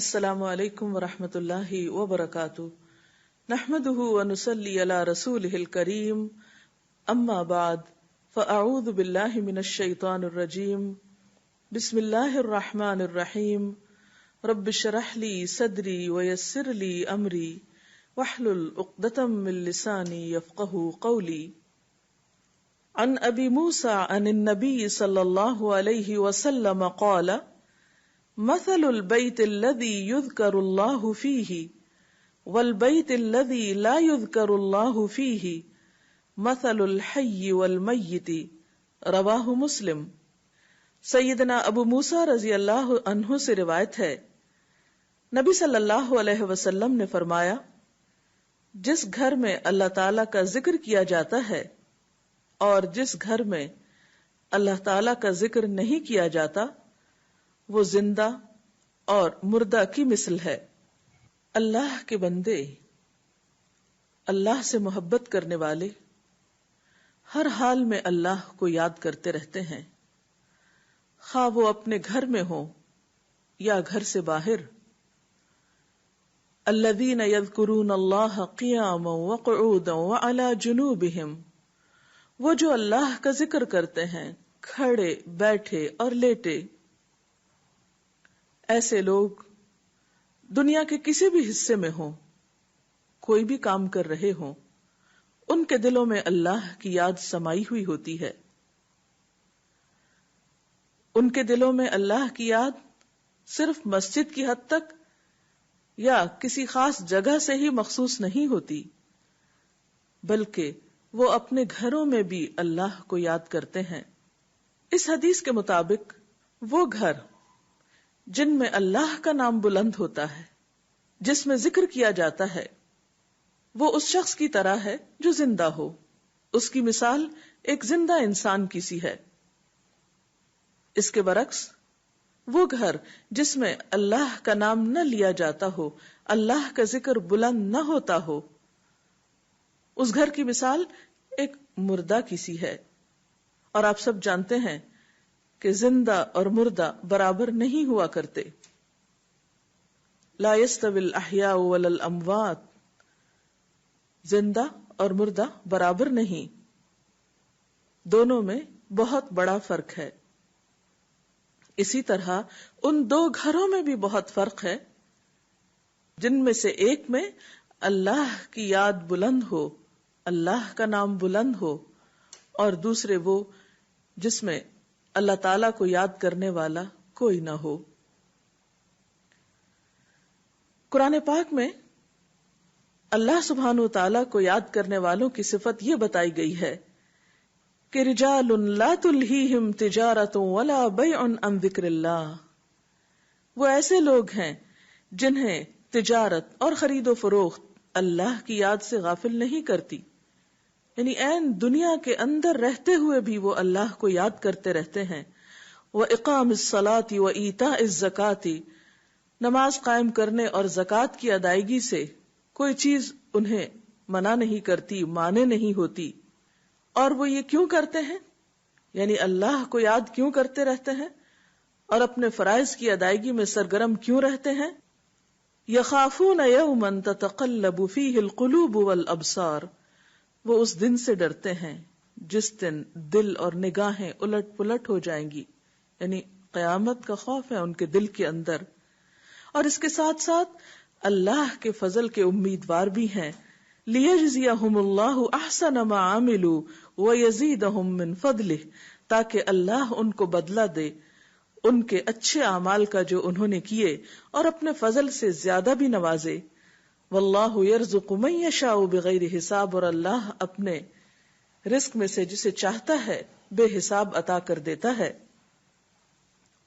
السلام علیکم ورحمۃ اللہ وبرکاتہ نحمده ونصلی علی رسوله الکریم اما بعد فاعوذ باللہ من الشیطان الرجیم بسم اللہ الرحمن الرحیم رب اشرح لی صدری ویسر لی امری واحلل عقدۃ من لسانی یفقهوا قولی عن ابی موسیٰ عن النبی صلی اللہ علیہ وسلم قال مثل البيت الذي يذكر الله فيه والبيت الذي لا يذكر الله فيه مثل الحي والميت رواہ مسلم۔ سیدنا ابو موسیٰ رضی اللہ عنہ سے روایت ہے، نبی صلی اللہ علیہ وسلم نے فرمایا، جس گھر میں اللہ تعالی کا ذکر کیا جاتا ہے اور جس گھر میں اللہ تعالی کا ذکر نہیں کیا جاتا وہ زندہ اور مردہ کی مثل ہے۔ اللہ کے بندے، اللہ سے محبت کرنے والے ہر حال میں اللہ کو یاد کرتے رہتے ہیں، خواہ وہ اپنے گھر میں ہوں یا گھر سے باہر۔ الذین یذکرون اللہ قیاما وقعودا وعلی جنوبہم، وہ جو اللہ کا ذکر کرتے ہیں کھڑے، بیٹھے اور لیٹے۔ ایسے لوگ دنیا کے کسی بھی حصے میں ہوں، کوئی بھی کام کر رہے ہوں، ان کے دلوں میں اللہ کی یاد سمائی ہوئی ہوتی ہے۔ ان کے دلوں میں اللہ کی یاد صرف مسجد کی حد تک یا کسی خاص جگہ سے ہی مخصوص نہیں ہوتی، بلکہ وہ اپنے گھروں میں بھی اللہ کو یاد کرتے ہیں۔ اس حدیث کے مطابق وہ گھر جن میں اللہ کا نام بلند ہوتا ہے، جس میں ذکر کیا جاتا ہے، وہ اس شخص کی طرح ہے جو زندہ ہو۔ اس کی مثال ایک زندہ انسان کی سی ہے۔ اس کے برعکس وہ گھر جس میں اللہ کا نام نہ لیا جاتا ہو، اللہ کا ذکر بلند نہ ہوتا ہو، اس گھر کی مثال ایک مردہ کی سی ہے۔ اور آپ سب جانتے ہیں کہ زندہ اور مردہ برابر نہیں ہوا کرتے۔ لا يستوي الاحیاء ولا الاموات، زندہ اور مردہ برابر نہیں، دونوں میں بہت بڑا فرق ہے۔ اسی طرح ان دو گھروں میں بھی بہت فرق ہے، جن میں سے ایک میں اللہ کی یاد بلند ہو، اللہ کا نام بلند ہو، اور دوسرے وہ جس میں اللہ تعالیٰ کو یاد کرنے والا کوئی نہ ہو۔ قرآن پاک میں اللہ سبحانہ وتعالیٰ کو یاد کرنے والوں کی صفت یہ بتائی گئی ہے کہ رجال لا تلہیہم تجارۃ ولا بیع عن ذکر اللہ، وہ ایسے لوگ ہیں جنہیں تجارت اور خرید و فروخت اللہ کی یاد سے غافل نہیں کرتی، یعنی عین دنیا کے اندر رہتے ہوئے بھی وہ اللہ کو یاد کرتے رہتے ہیں۔ وَإِقَامِ الصَّلَاةِ وَإِيتَاءِ الزَّكَاةِ، نماز قائم کرنے اور زکوٰۃ کی ادائیگی سے کوئی چیز انہیں منع نہیں کرتی، مانے نہیں ہوتی۔ اور وہ یہ کیوں کرتے ہیں؟ یعنی اللہ کو یاد کیوں کرتے رہتے ہیں اور اپنے فرائض کی ادائیگی میں سرگرم کیوں رہتے ہیں؟ يَخَافُونَ يَوْمًا تَتَقَلَّبُ فِيهِ الْقُلُوبُ وَالْأَبْصَارُ، وہ اس دن سے ڈرتے ہیں جس دن دل اور نگاہیں الٹ پلٹ ہو جائیں گی، یعنی قیامت کا خوف ہے ان کے دل کے اندر۔ اور اس کے ساتھ ساتھ اللہ کے فضل کے امیدوار بھی ہیں۔ لِيَجْزِيَهُمُ اللَّهُ أَحْسَنَ مَا عَمِلُوا وَيَزِيدَهُم مِّن فَضْلِهِ، تاکہ اللہ ان کو بدلہ دے ان کے اچھے اعمال کا جو انہوں نے کیے، اور اپنے فضل سے زیادہ بھی نوازے۔ واللہ یرزق من یشاء بغیر حساب، اور اللہ اپنے رزق میں سے جسے چاہتا ہے بے حساب عطا کر دیتا ہے۔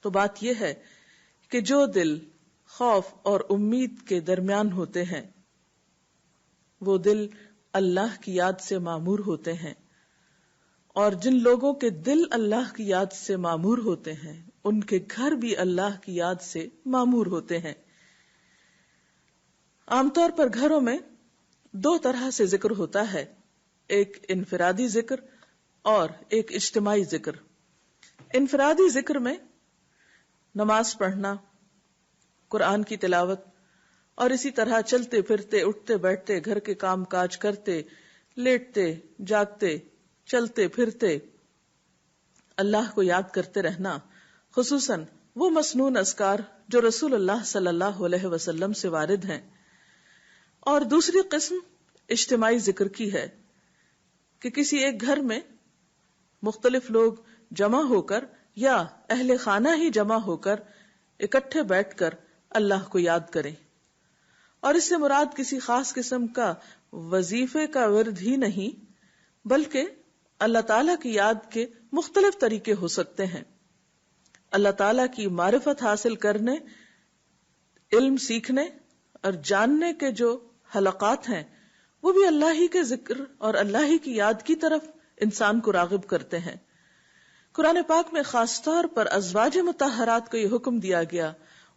تو بات یہ ہے کہ جو دل خوف اور امید کے درمیان ہوتے ہیں وہ دل اللہ کی یاد سے معمور ہوتے ہیں، اور جن لوگوں کے دل اللہ کی یاد سے معمور ہوتے ہیں ان کے گھر بھی اللہ کی یاد سے معمور ہوتے ہیں۔ عام طور پر گھروں میں دو طرح سے ذکر ہوتا ہے، ایک انفرادی ذکر اور ایک اجتماعی ذکر۔ انفرادی ذکر میں نماز پڑھنا، قرآن کی تلاوت، اور اسی طرح چلتے پھرتے، اٹھتے بیٹھتے، گھر کے کام کاج کرتے، لیٹتے جاگتے، چلتے پھرتے اللہ کو یاد کرتے رہنا، خصوصاً وہ مسنون اذکار جو رسول اللہ صلی اللہ علیہ وسلم سے وارد ہیں۔ اور دوسری قسم اجتماعی ذکر کی ہے کہ کسی ایک گھر میں مختلف لوگ جمع ہو کر یا اہل خانہ ہی جمع ہو کر اکٹھے بیٹھ کر اللہ کو یاد کریں، اور اس سے مراد کسی خاص قسم کا وظیفے کا ورد ہی نہیں، بلکہ اللہ تعالیٰ کی یاد کے مختلف طریقے ہو سکتے ہیں۔ اللہ تعالیٰ کی معرفت حاصل کرنے، علم سیکھنے اور جاننے کے جو حلقات ہیں وہ بھی اللہ ہی کے ذکر اور اللہ ہی کی یاد کی طرف انسان کو راغب کرتے ہیں۔ قرآن پاک میں خاص طور پر ازواج مطہرات کو یہ حکم دیا گیا،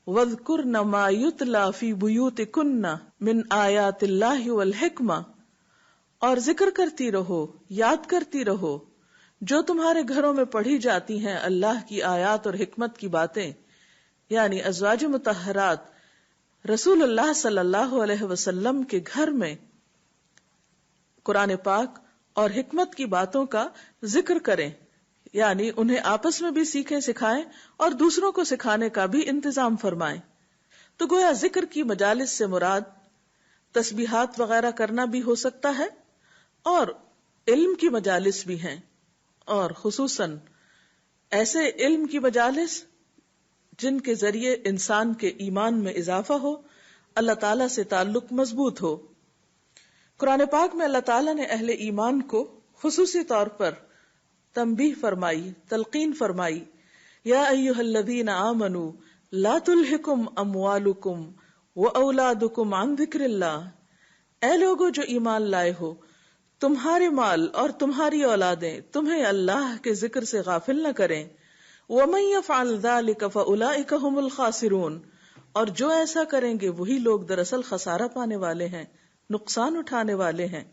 وَاذْكُرْنَ مَا يُتْلَى فِي بُيُوتِكُنَّ مِنْ آيَاتِ اللَّهِ وَالْحِكْمَةِ، اور ذکر کرتی رہو، یاد کرتی رہو جو تمہارے گھروں میں پڑھی جاتی ہیں اللہ کی آیات اور حکمت کی باتیں، یعنی ازواج مطہرات رسول اللہ صلی اللہ علیہ وسلم کے گھر میں قرآن پاک اور حکمت کی باتوں کا ذکر کریں، یعنی انہیں آپس میں بھی سیکھیں سکھائیں اور دوسروں کو سکھانے کا بھی انتظام فرمائیں۔ تو گویا ذکر کی مجالس سے مراد تسبیحات وغیرہ کرنا بھی ہو سکتا ہے، اور علم کی مجالس بھی ہیں، اور خصوصاً ایسے علم کی مجالس جن کے ذریعے انسان کے ایمان میں اضافہ ہو، اللہ تعالیٰ سے تعلق مضبوط ہو۔ قرآن پاک میں اللہ تعالیٰ نے اہل ایمان کو خصوصی طور پر تنبیہ فرمائی، تلقین فرمائی، یا ایھا الذین آمنوا لا تلھکم اموالکم واولادکم عن ذکر اللہ، اے لوگو جو ایمان لائے ہو، تمہارے مال اور تمہاری اولادیں تمہیں اللہ کے ذکر سے غافل نہ کریں، وَمَن يَفْعَلْ ذَلِكَ فَأُولَئِكَ هُمُ الْخَاسِرُونَ، اور جو ایسا کریں گے وہی لوگ دراصل خسارہ پانے والے ہیں، نقصان اٹھانے والے ہیں۔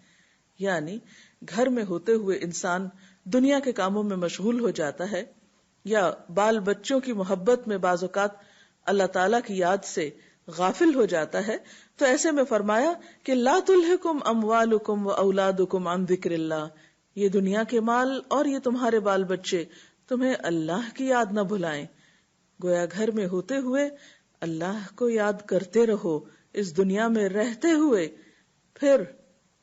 یعنی گھر میں ہوتے ہوئے انسان دنیا کے کاموں میں مشغول ہو جاتا ہے، یا بال بچوں کی محبت میں بعض اوقات اللہ تعالیٰ کی یاد سے غافل ہو جاتا ہے، تو ایسے میں فرمایا کہ لا تلھکم اموالکم واولادکم عن ذکر اللہ، یہ دنیا کے مال اور یہ تمہارے بال بچے تمہیں اللہ کی یاد نہ بھلائیں۔ گویا گھر میں ہوتے ہوئے اللہ کو یاد کرتے رہو، اس دنیا میں رہتے ہوئے پھر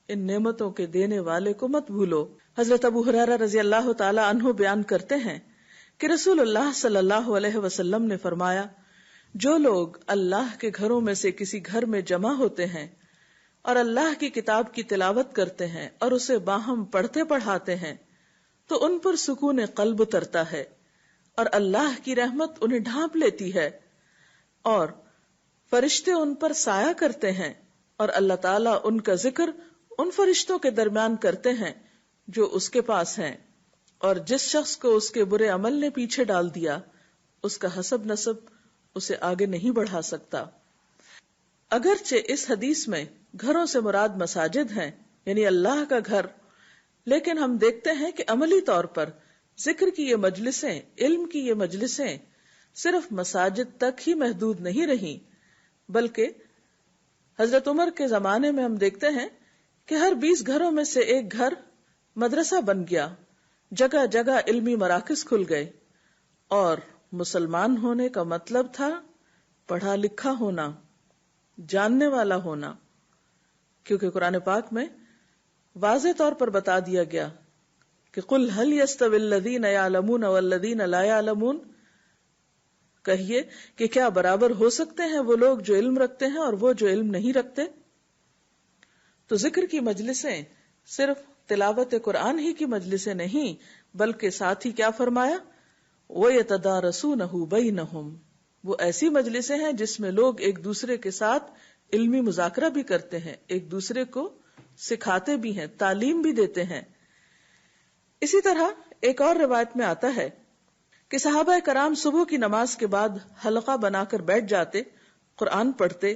ان نعمتوں کے دینے والے کو مت بھولو۔ حضرت ابو ہریرہ رضی اللہ تعالی عنہ بیان کرتے ہیں کہ رسول اللہ صلی اللہ علیہ وسلم نے فرمایا، جو لوگ اللہ کے گھروں میں سے کسی گھر میں جمع ہوتے ہیں اور اللہ کی کتاب کی تلاوت کرتے ہیں اور اسے باہم پڑھتے پڑھاتے ہیں تو ان پر سکون قلب اترتا ہے اور اللہ کی رحمت انہیں ڈھانپ لیتی ہے، اور فرشتے ان پر سایہ کرتے ہیں، اور اللہ تعالیٰ ان کا ذکر ان فرشتوں کے درمیان کرتے ہیں جو اس کے پاس ہیں، اور جس شخص کو اس کے برے عمل نے پیچھے ڈال دیا اس کا حسب نسب اسے آگے نہیں بڑھا سکتا۔ اگرچہ اس حدیث میں گھروں سے مراد مساجد ہیں، یعنی اللہ کا گھر، لیکن ہم دیکھتے ہیں کہ عملی طور پر ذکر کی یہ مجلسیں، علم کی یہ مجلسیں صرف مساجد تک ہی محدود نہیں رہیں، بلکہ حضرت عمر کے زمانے میں ہم دیکھتے ہیں کہ ہر 20 گھروں میں سے ایک گھر مدرسہ بن گیا، جگہ جگہ علمی مراکز کھل گئے، اور مسلمان ہونے کا مطلب تھا پڑھا لکھا ہونا، جاننے والا ہونا، کیونکہ قرآن پاک میں واضح طور پر بتا دیا گیا کہ قل هل يستوي الذين يعلمون والذين لا يعلمون، کہیے کہ کیا برابر ہو سکتے ہیں وہ لوگ جو علم رکھتے ہیں اور وہ جو علم نہیں رکھتے؟ تو ذکر کی مجلسیں صرف تلاوت قرآن ہی کی مجلسیں نہیں، بلکہ ساتھ ہی کیا فرمایا، وَيَتَدَارَسُونَهُ بَيْنَهُمْ، وہ ایسی مجلسیں ہیں جس میں لوگ ایک دوسرے کے ساتھ علمی مذاکرہ بھی کرتے ہیں، ایک دوسرے کو سکھاتے بھی ہیں، تعلیم بھی دیتے ہیں۔ اسی طرح ایک اور روایت میں آتا ہے کہ صحابہ کرام صبح کی نماز کے بعد حلقہ بنا کر بیٹھ جاتے، قرآن پڑھتے،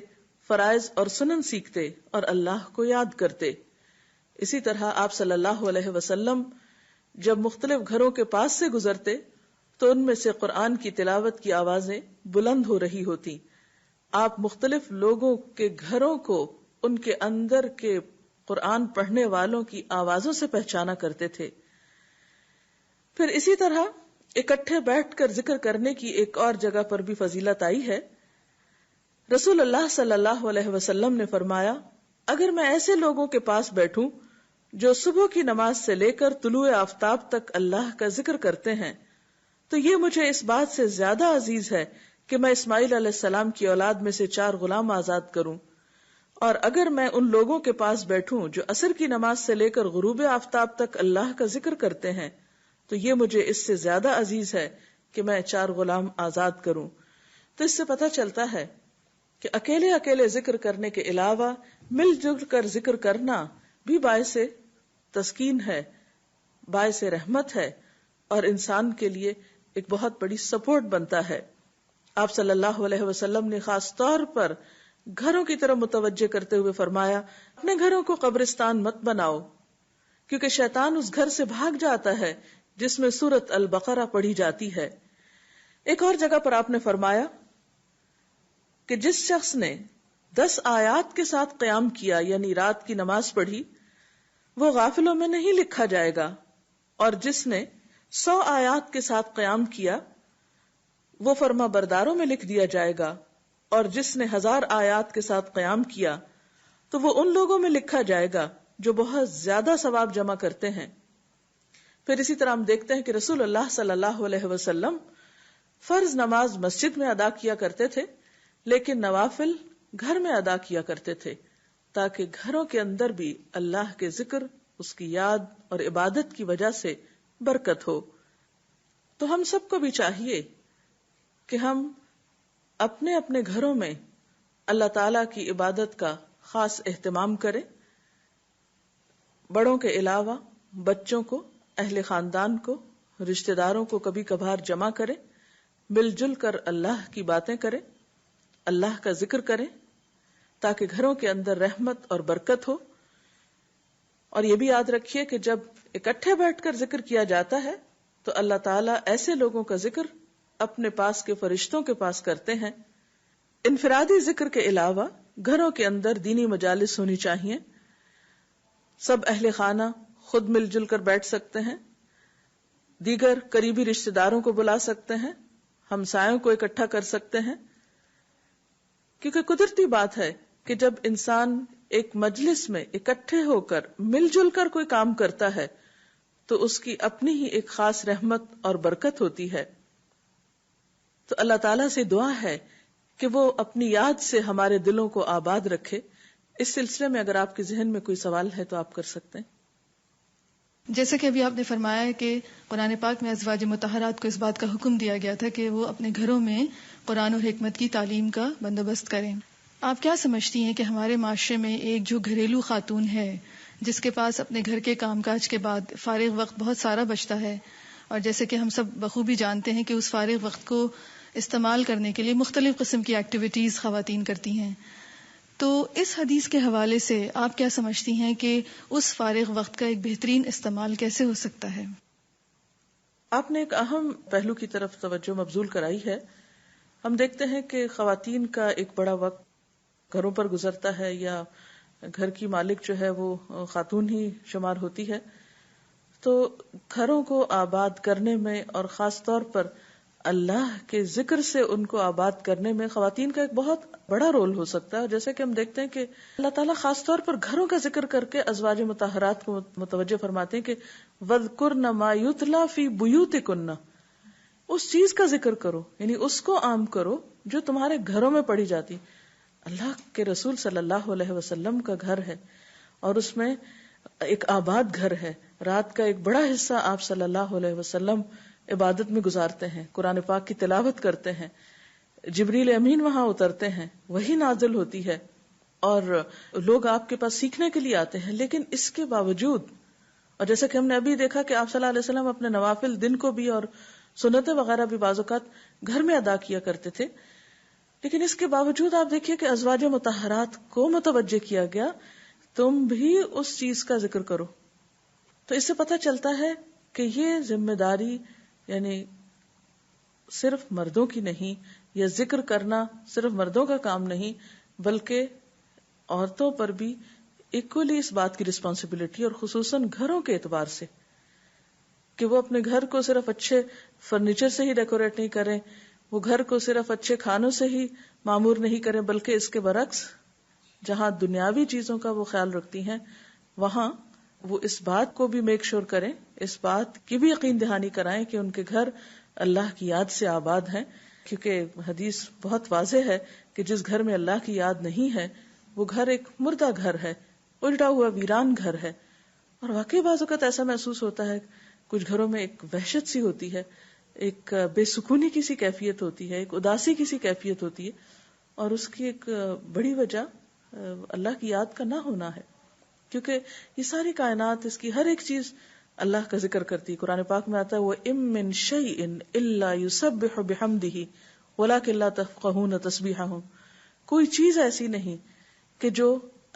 فرائض اور سنن سیکھتے اور اللہ کو یاد کرتے۔ اسی طرح آپ صلی اللہ علیہ وسلم جب مختلف گھروں کے پاس سے گزرتے تو ان میں سے قرآن کی تلاوت کی آوازیں بلند ہو رہی ہوتی۔ آپ مختلف لوگوں کے گھروں کو ان کے اندر کے قرآن پڑھنے والوں کی آوازوں سے پہچانا کرتے تھے. پھر اسی طرح اکٹھے بیٹھ کر ذکر کرنے کی ایک اور جگہ پر بھی فضیلت آئی ہے. رسول اللہ صلی اللہ علیہ وسلم نے فرمایا، اگر میں ایسے لوگوں کے پاس بیٹھوں جو صبح کی نماز سے لے کر طلوع آفتاب تک اللہ کا ذکر کرتے ہیں تو یہ مجھے اس بات سے زیادہ عزیز ہے کہ میں اسماعیل علیہ السلام کی اولاد میں سے 4 غلام آزاد کروں. اور اگر میں ان لوگوں کے پاس بیٹھوں جو عصر کی نماز سے لے کر غروب آفتاب تک اللہ کا ذکر کرتے ہیں تو یہ مجھے اس سے زیادہ عزیز ہے کہ میں 4 غلام آزاد کروں. تو اس سے پتہ چلتا ہے کہ اکیلے اکیلے ذکر کرنے کے علاوہ مل جل کر ذکر کرنا بھی باعث تسکین ہے، باعث رحمت ہے، اور انسان کے لیے ایک بہت بڑی سپورٹ بنتا ہے. آپ صلی اللہ علیہ وسلم نے خاص طور پر گھروں کی طرف متوجہ کرتے ہوئے فرمایا، اپنے گھروں کو قبرستان مت بناؤ، کیونکہ شیطان اس گھر سے بھاگ جاتا ہے جس میں سورۃ البقرہ پڑھی جاتی ہے. ایک اور جگہ پر آپ نے فرمایا کہ جس شخص نے 10 آیات کے ساتھ قیام کیا یعنی رات کی نماز پڑھی وہ غافلوں میں نہیں لکھا جائے گا، اور جس نے 100 آیات کے ساتھ قیام کیا وہ فرما برداروں میں لکھ دیا جائے گا، اور جس نے 1000 آیات کے ساتھ قیام کیا تو وہ ان لوگوں میں لکھا جائے گا جو بہت زیادہ ثواب جمع کرتے ہیں. پھر اسی طرح ہم دیکھتے ہیں کہ رسول اللہ صلی اللہ علیہ وسلم فرض نماز مسجد میں ادا کیا کرتے تھے لیکن نوافل گھر میں ادا کیا کرتے تھے تاکہ گھروں کے اندر بھی اللہ کے ذکر، اس کی یاد اور عبادت کی وجہ سے برکت ہو. تو ہم سب کو بھی چاہیے کہ ہم اپنے اپنے گھروں میں اللہ تعالی کی عبادت کا خاص اہتمام کریں. بڑوں کے علاوہ بچوں کو، اہل خاندان کو، رشتہ داروں کو کبھی کبھار جمع کریں، مل جل کر اللہ کی باتیں کریں، اللہ کا ذکر کریں تاکہ گھروں کے اندر رحمت اور برکت ہو. اور یہ بھی یاد رکھیے کہ جب اکٹھے بیٹھ کر ذکر کیا جاتا ہے تو اللہ تعالیٰ ایسے لوگوں کا ذکر اپنے پاس کے فرشتوں کے پاس کرتے ہیں. انفرادی ذکر کے علاوہ گھروں کے اندر دینی مجالس ہونی چاہیے. سب اہل خانہ خود مل جل کر بیٹھ سکتے ہیں، دیگر قریبی رشتہ داروں کو بلا سکتے ہیں، ہمسایوں کو اکٹھا کر سکتے ہیں، کیونکہ قدرتی بات ہے کہ جب انسان ایک مجلس میں اکٹھے ہو کر مل جل کر کوئی کام کرتا ہے تو اس کی اپنی ہی ایک خاص رحمت اور برکت ہوتی ہے. تو اللہ تعالیٰ سے دعا ہے کہ وہ اپنی یاد سے ہمارے دلوں کو آباد رکھے. اس سلسلے میں اگر آپ کے ذہن میں کوئی سوال ہے تو آپ کر سکتے ہیں. جیسے کہ ابھی آپ نے فرمایا ہے کہ قرآن پاک میں ازواج مطہرات کو اس بات کا حکم دیا گیا تھا کہ وہ اپنے گھروں میں قرآن اور حکمت کی تعلیم کا بندوبست کریں. آپ کیا سمجھتی ہیں کہ ہمارے معاشرے میں ایک جو گھریلو خاتون ہے جس کے پاس اپنے گھر کے کام کاج کے بعد فارغ وقت بہت سارا بچتا ہے، اور جیسے کہ ہم سب بخوبی جانتے ہیں کہ اس فارغ وقت کو استعمال کرنے کے لیے مختلف قسم کی ایکٹیویٹیز خواتین کرتی ہیں، تو اس حدیث کے حوالے سے آپ کیا سمجھتی ہیں کہ اس فارغ وقت کا ایک بہترین استعمال کیسے ہو سکتا ہے؟ آپ نے ایک اہم پہلو کی طرف توجہ مبذول کرائی ہے. ہم دیکھتے ہیں کہ خواتین کا ایک بڑا وقت گھروں پر گزرتا ہے، یا گھر کی مالک جو ہے وہ خاتون ہی شمار ہوتی ہے. تو گھروں کو آباد کرنے میں اور خاص طور پر اللہ کے ذکر سے ان کو آباد کرنے میں خواتین کا ایک بہت بڑا رول ہو سکتا ہے. جیسے کہ ہم دیکھتے ہیں کہ اللہ تعالیٰ خاص طور پر گھروں کا ذکر کر کے ازواج مطہرات کو متوجہ فرماتے ہیں کہ وَذْكُرْنَ مَا يُتْلَى فِي بُيُوتِكُنَّ، اس چیز کا ذکر کرو، یعنی اس کو عام کرو جو تمہارے گھروں میں پڑھی جاتی. اللہ کے رسول صلی اللہ علیہ وسلم کا گھر ہے اور اس میں ایک آباد گھر ہے. رات کا ایک بڑا حصہ آپ صلی اللہ علیہ وسلم عبادت میں گزارتے ہیں، قرآن پاک کی تلاوت کرتے ہیں، جبریل امین وہاں اترتے ہیں، وہی نازل ہوتی ہے اور لوگ آپ کے پاس سیکھنے کے لیے آتے ہیں. لیکن اس کے باوجود، اور جیسا کہ ہم نے ابھی دیکھا کہ آپ صلی اللہ علیہ وسلم اپنے نوافل دن کو بھی اور سنتیں وغیرہ بھی بعض اوقات گھر میں ادا کیا کرتے تھے، لیکن اس کے باوجود آپ دیکھیے کہ ازواج مطہرات کو متوجہ کیا گیا تم بھی اس چیز کا ذکر کرو. تو اس سے پتہ چلتا ہے کہ یہ ذمہ داری یعنی صرف مردوں کی نہیں یا ذکر کرنا صرف مردوں کا کام نہیں بلکہ عورتوں پر بھی ایکولی اس بات کی رسپانسبلٹی، اور خصوصاً گھروں کے اعتبار سے کہ وہ اپنے گھر کو صرف اچھے فرنیچر سے ہی ڈیکوریٹ نہیں کریں، وہ گھر کو صرف اچھے کھانوں سے ہی معمور نہیں کریں، بلکہ اس کے برعکس جہاں دنیاوی چیزوں کا وہ خیال رکھتی ہیں وہاں وہ اس بات کو بھی میک شور کریں، اس بات کی بھی یقین دہانی کرائیں کہ ان کے گھر اللہ کی یاد سے آباد ہیں، کیونکہ حدیث بہت واضح ہے کہ جس گھر میں اللہ کی یاد نہیں ہے وہ گھر ایک مردہ گھر ہے، اجڑا ہوا ویران گھر ہے. اور واقعی بعض اوقات ایسا محسوس ہوتا ہے، کچھ گھروں میں ایک وحشت سی ہوتی ہے، ایک بے سکونی کی سی کیفیت ہوتی ہے، ایک اداسی کی سی کیفیت ہوتی ہے، اور اس کی ایک بڑی وجہ اللہ کی یاد کا نہ ہونا ہے، کیونکہ یہ ساری کائنات، اس کی ہر ایک چیز اللہ کا ذکر کرتی ہے. قرآن پاک میں آتا ہے وَإِن مِّن شَيْءٍ إِلَّا يُسَبِّحُ بِحَمْدِهِ وَلَٰكِن لَّا تَفْقَهُونَ تَسْبِيحَهُمْ، کوئی چیز ایسی نہیں کہ جو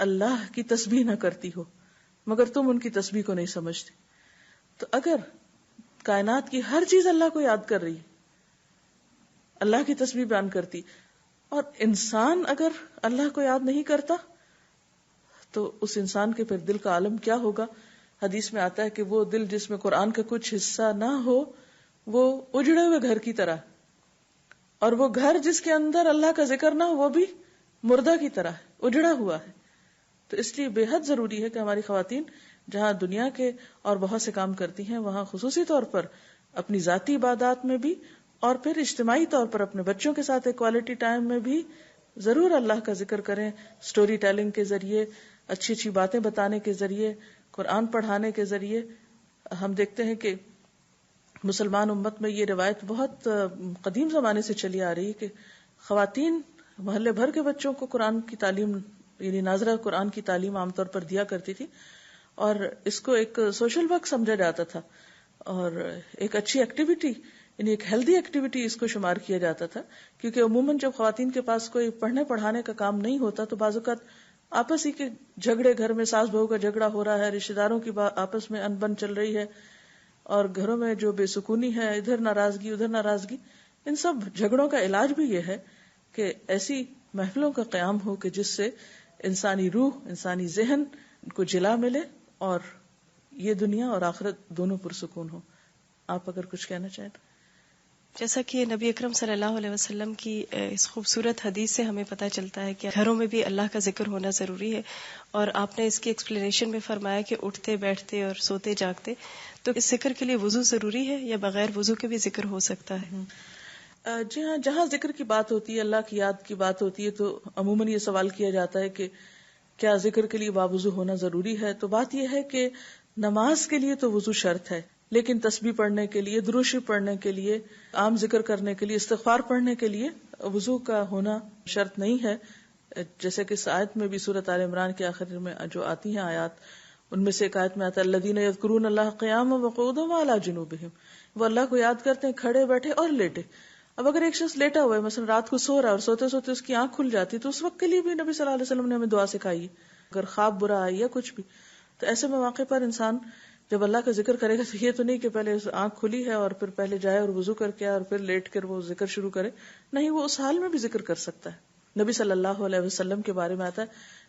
اللہ کی تسبیح نہ کرتی ہو مگر تم ان کی تسبیح کو نہیں سمجھتے. تو اگر کائنات کی ہر چیز اللہ کو یاد کر رہی، اللہ کی تسبیح بیان کرتی، اور انسان اگر اللہ کو یاد نہیں کرتا تو اس انسان کے پھر دل کا عالم کیا ہوگا. حدیث میں آتا ہے کہ وہ دل جس میں قرآن کا کچھ حصہ نہ ہو وہ اجڑے ہوئے گھر کی طرح، اور وہ گھر جس کے اندر اللہ کا ذکر نہ ہو وہ بھی مردہ کی طرح اجڑا ہوا ہے. تو اس لیے بے حد ضروری ہے کہ ہماری خواتین جہاں دنیا کے اور بہت سے کام کرتی ہیں وہاں خصوصی طور پر اپنی ذاتی عبادات میں بھی اور پھر اجتماعی طور پر اپنے بچوں کے ساتھ کوالٹی ٹائم میں بھی ضرور اللہ کا ذکر کریں، سٹوری ٹیلنگ کے ذریعے، اچھی اچھی باتیں بتانے کے ذریعے، قرآن پڑھانے کے ذریعے. ہم دیکھتے ہیں کہ مسلمان امت میں یہ روایت بہت قدیم زمانے سے چلی آ رہی ہے کہ خواتین محلے بھر کے بچوں کو قرآن کی تعلیم، یعنی ناظرہ قرآن کی تعلیم عام طور پر دیا کرتی تھی، اور اس کو ایک سوشل ورک سمجھا جاتا تھا اور ایک اچھی ایکٹیویٹی، یعنی ایک ہیلدی ایکٹیویٹی اس کو شمار کیا جاتا تھا. کیونکہ عموماً جب خواتین کے پاس کوئی پڑھنے پڑھانے کا کام نہیں ہوتا تو بعض اوقات آپس ہی کے جھگڑے، گھر میں ساس بہو کا جھگڑا ہو رہا ہے، رشتہ داروں کی آپس میں انبن چل رہی ہے، اور گھروں میں جو بے سکونی ہے، ادھر ناراضگی ادھر ناراضگی، ان سب جھگڑوں کا علاج بھی یہ ہے کہ ایسی محفلوں کا قیام ہو کہ جس سے انسانی روح، انسانی ذہن کو جلا ملے اور یہ دنیا اور آخرت دونوں پرسکون ہو. آپ اگر کچھ کہنا چاہیں تو. جیسا کہ نبی اکرم صلی اللہ علیہ وسلم کی اس خوبصورت حدیث سے ہمیں پتہ چلتا ہے کہ گھروں میں بھی اللہ کا ذکر ہونا ضروری ہے، اور آپ نے اس کی ایکسپلینیشن میں فرمایا کہ اٹھتے بیٹھتے اور سوتے جاگتے، تو اس ذکر کے لیے وضو ضروری ہے یا بغیر وضو کے بھی ذکر ہو سکتا ہے؟ جی ہاں، جہاں ذکر کی بات ہوتی ہے، اللہ کی یاد کی بات ہوتی ہے، تو عموماً یہ سوال کیا جاتا ہے کہ کیا ذکر کے لیے باوضو ہونا ضروری ہے. تو بات یہ ہے کہ نماز کے لیے تو وضو شرط ہے، لیکن تسبیح پڑھنے کے لیے، درود شریف پڑھنے کے لیے، عام ذکر کرنے کے لیے، استغفار پڑھنے کے لیے وضو کا ہونا شرط نہیں ہے. جیسے کہ اس آیت میں بھی سورۃ آل عمران کے آخر میں جو آتی ہیں آیات، ان میں سے ایک آیت میں آتا ہے الذین یذکرون اللہ قیاما وقعودا وعلی جنوبہم، وہ اللہ کو یاد کرتے ہیں کھڑے بیٹھے اور لیٹے. اب اگر ایک شخص لیٹا ہوا ہے، مثلا رات کو سو رہا ہے اور سوتے سوتے اس کی آنکھ کھل جاتی، تو اس وقت کے لیے بھی نبی صلی اللہ علیہ وسلم نے ہمیں دعا سکھائی ہے. اگر خواب برا آئی یا کچھ بھی، تو ایسے مواقع پر انسان جب اللہ کا ذکر کرے گا تو یہ تو نہیں کہ پہلے آنکھ کھلی ہے اور پھر پہلے جائے اور وضو کر کے اور پھر لیٹ کر وہ ذکر شروع کرے. نہیں، وہ اس حال میں بھی ذکر کر سکتا ہے. نبی صلی اللہ علیہ وسلم کے بارے میں آتا ہے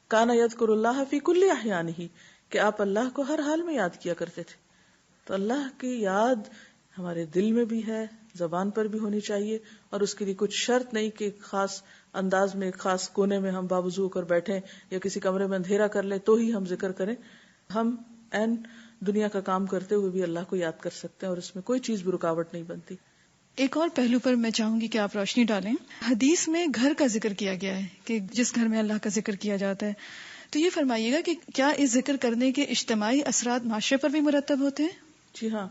کانا یذکر اللہ فی کل احیانہ، کہ آپ اللہ کو ہر حال میں یاد کیا کرتے تھے. تو اللہ کی یاد ہمارے دل میں بھی ہے، زبان پر بھی ہونی چاہیے، اور اس کے لیے کچھ شرط نہیں کہ ایک خاص انداز میں، ایک خاص کونے میں ہم باوضو کر بیٹھیں یا کسی کمرے میں اندھیرا کر لیں تو ہی ہم ذکر کریں. ہم این دنیا کا کام کرتے ہوئے بھی اللہ کو یاد کر سکتے ہیں اور اس میں کوئی چیز بھی رکاوٹ نہیں بنتی. ایک اور پہلو پر میں چاہوں گی کہ آپ روشنی ڈالیں. حدیث میں گھر کا ذکر کیا گیا ہے کہ جس گھر میں اللہ کا ذکر کیا جاتا ہے، تو یہ فرمائیے گا کہ کیا اس ذکر کرنے کے اجتماعی اثرات معاشرے پر بھی مرتب ہوتے ہیں؟ جی ہاں،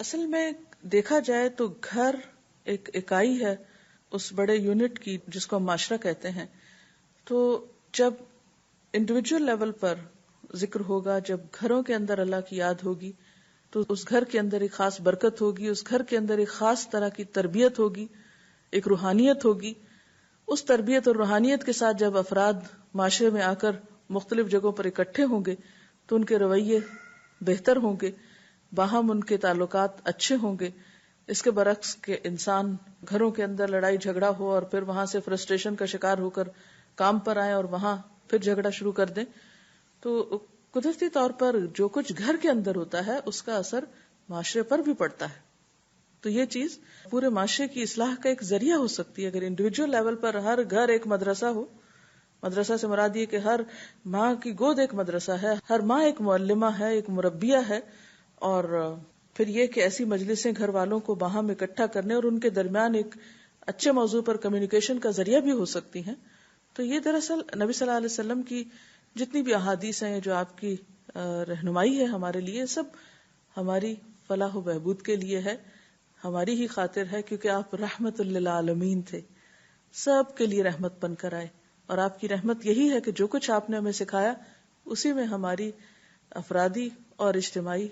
اصل میں دیکھا جائے تو گھر ایک اکائی ہے اس بڑے یونٹ کی جس کو ہم معاشرہ کہتے ہیں. تو جب انڈیویجول لیول پر ذکر ہوگا، جب گھروں کے اندر اللہ کی یاد ہوگی، تو اس گھر کے اندر ایک خاص برکت ہوگی، اس گھر کے اندر ایک خاص طرح کی تربیت ہوگی، ایک روحانیت ہوگی. اس تربیت اور روحانیت کے ساتھ جب افراد معاشرے میں آ کر مختلف جگہوں پر اکٹھے ہوں گے تو ان کے رویے بہتر ہوں گے، باہم ان کے تعلقات اچھے ہوں گے. اس کے برعکس کہ انسان گھروں کے اندر لڑائی جھگڑا ہو اور پھر وہاں سے فرسٹریشن کا شکار ہو کر کام پر آئے اور وہاں پھر جھگڑا شروع کر دیں، تو قدرتی طور پر جو کچھ گھر کے اندر ہوتا ہے اس کا اثر معاشرے پر بھی پڑتا ہے. تو یہ چیز پورے معاشرے کی اصلاح کا ایک ذریعہ ہو سکتی ہے اگر انڈیویجول لیول پر ہر گھر ایک مدرسہ ہو. مدرسہ سے مراد یہ کہ ہر ماں کی گود ایک مدرسہ ہے، ہر ماں ایک معلمہ ہے، ایک مربیہ ہے. اور پھر یہ کہ ایسی مجلسیں گھر والوں کو باہم اکٹھا کرنے اور ان کے درمیان ایک اچھے موضوع پر کمیونیکیشن کا ذریعہ بھی ہو سکتی ہیں. تو یہ دراصل نبی صلی اللہ علیہ وسلم کی جتنی بھی احادیث ہیں جو آپ کی رہنمائی ہے ہمارے لیے، سب ہماری فلاح و بہبود کے لیے ہے، ہماری ہی خاطر ہے، کیونکہ آپ رحمت للعالمین تھے، سب کے لیے رحمت بن کر آئے. اور آپ کی رحمت یہی ہے کہ جو کچھ آپ نے ہمیں سکھایا اسی میں ہماری افرادی اور اجتماعی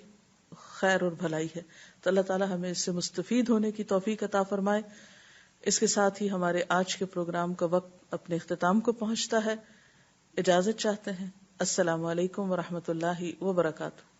خیر اور بھلائی ہے. تو اللہ تعالی ہمیں اس سے مستفید ہونے کی توفیق عطا فرمائے. اس کے ساتھ ہی ہمارے آج کے پروگرام کا وقت اپنے اختتام کو پہنچتا ہے. اجازت چاہتے ہیں. السلام علیکم ورحمۃ اللہ وبرکاتہ.